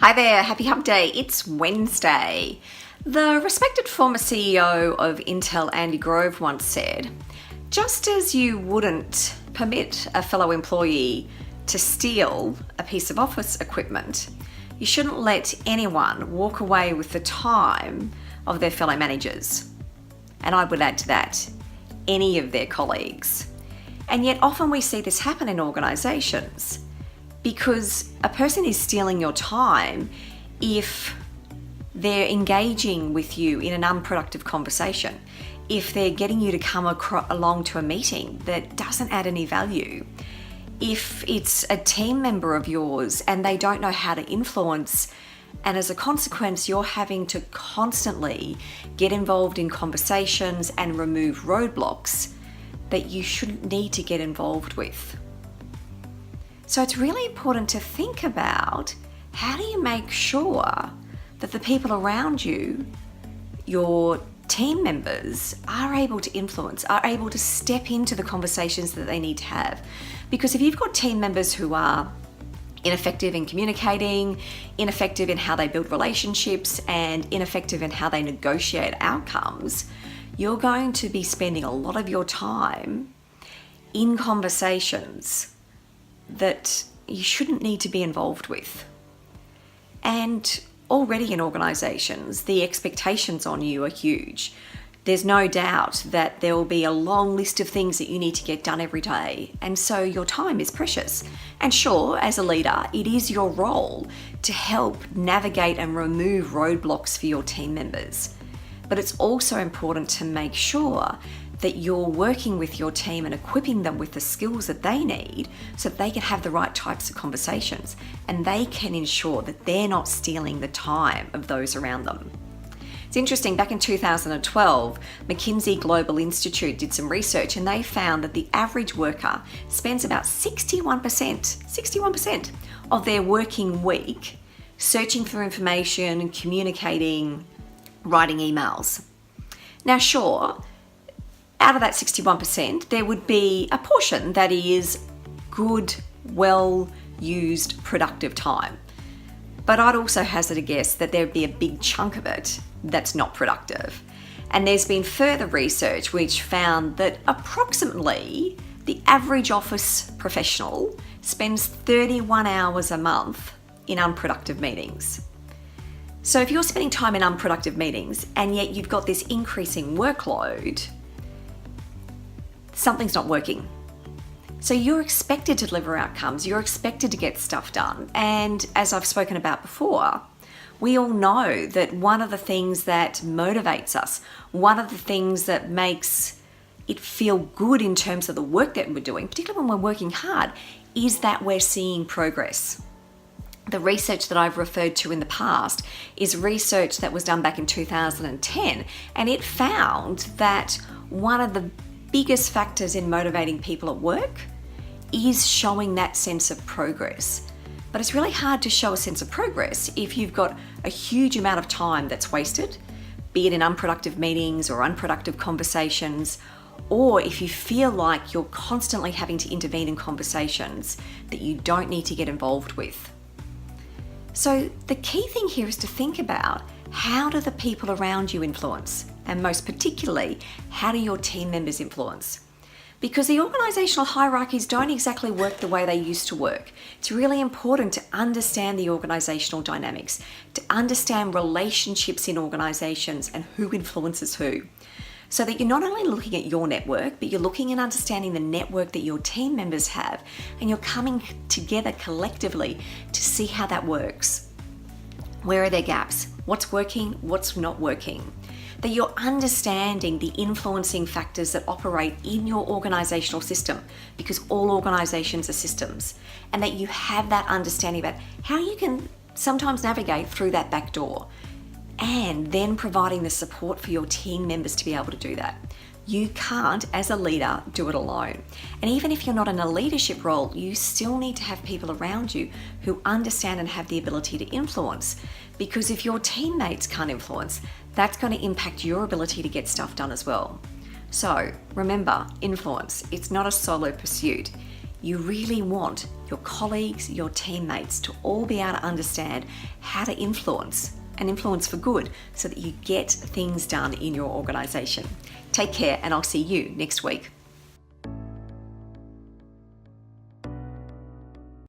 Hi there, happy hump day. It's Wednesday. The respected former CEO of Intel, Andy Grove, once said, just as you wouldn't permit a fellow employee to steal a piece of office equipment, you shouldn't let anyone walk away with the time of their fellow managers. And I would add to that, any of their colleagues. And yet often we see this happen in organisations because a person is stealing your time if they're engaging with you in an unproductive conversation, if they're getting you to come along to a meeting that doesn't add any value, if it's a team member of yours and they don't know how to influence, and as a consequence you're having to constantly get involved in conversations and remove roadblocks that you shouldn't need to get involved with. So it's really important to think about, how do you make sure that the people around you, your team members, are able to influence, are able to step into the conversations that they need to have? Because if you've got team members who are ineffective in communicating, ineffective in how they build relationships, and ineffective in how they negotiate outcomes, you're going to be spending a lot of your time in conversations that you shouldn't need to be involved with. And already in organisations, the expectations on you are huge. There's no doubt that there will be a long list of things that you need to get done every day. And so your time is precious. And sure, as a leader, it is your role to help navigate and remove roadblocks for your team members. But it's also important to make sure that you're working with your team and equipping them with the skills that they need so that they can have the right types of conversations and they can ensure that they're not stealing the time of those around them. It's interesting, back in 2012, McKinsey Global Institute did some research and they found that the average worker spends about 61% of their working week searching for information, communicating, writing emails. Now sure, out of that 61%, there would be a portion that is good, well-used, productive time. But I'd also hazard a guess that there'd be a big chunk of it that's not productive. And there's been further research which found that approximately the average office professional spends 31 hours a month in unproductive meetings. So if you're spending time in unproductive meetings and yet you've got this increasing workload, something's not working. So you're expected to deliver outcomes, you're expected to get stuff done. And as I've spoken about before, we all know that one of the things that motivates us, one of the things that makes it feel good in terms of the work that we're doing, particularly when we're working hard, is that we're seeing progress. The research that I've referred to in the past is research that was done back in 2010, and it found that one of the biggest factors in motivating people at work is showing that sense of progress. But it's really hard to show a sense of progress if you've got a huge amount of time that's wasted, be it in unproductive meetings or unproductive conversations, or if you feel like you're constantly having to intervene in conversations that you don't need to get involved with. So the key thing here is to think about, how do the people around you influence? And most particularly, how do your team members influence? Because the organisational hierarchies don't exactly work the way they used to work. It's really important to understand the organisational dynamics, to understand relationships in organisations and who influences who. So that you're not only looking at your network, but you're looking and understanding the network that your team members have, and you're coming together collectively to see how that works. Where are their gaps? What's working? What's not working? That you're understanding the influencing factors that operate in your organisational system, because all organisations are systems, and that you have that understanding about how you can sometimes navigate through that back door, and then providing the support for your team members to be able to do that. You can't, as a leader, do it alone. And even if you're not in a leadership role, you still need to have people around you who understand and have the ability to influence. Because if your teammates can't influence, that's going to impact your ability to get stuff done as well. So remember, influence, it's not a solo pursuit. You really want your colleagues, your teammates to all be able to understand how to influence, and influence for good, so that you get things done in your organisation. Take care, and I'll see you next week.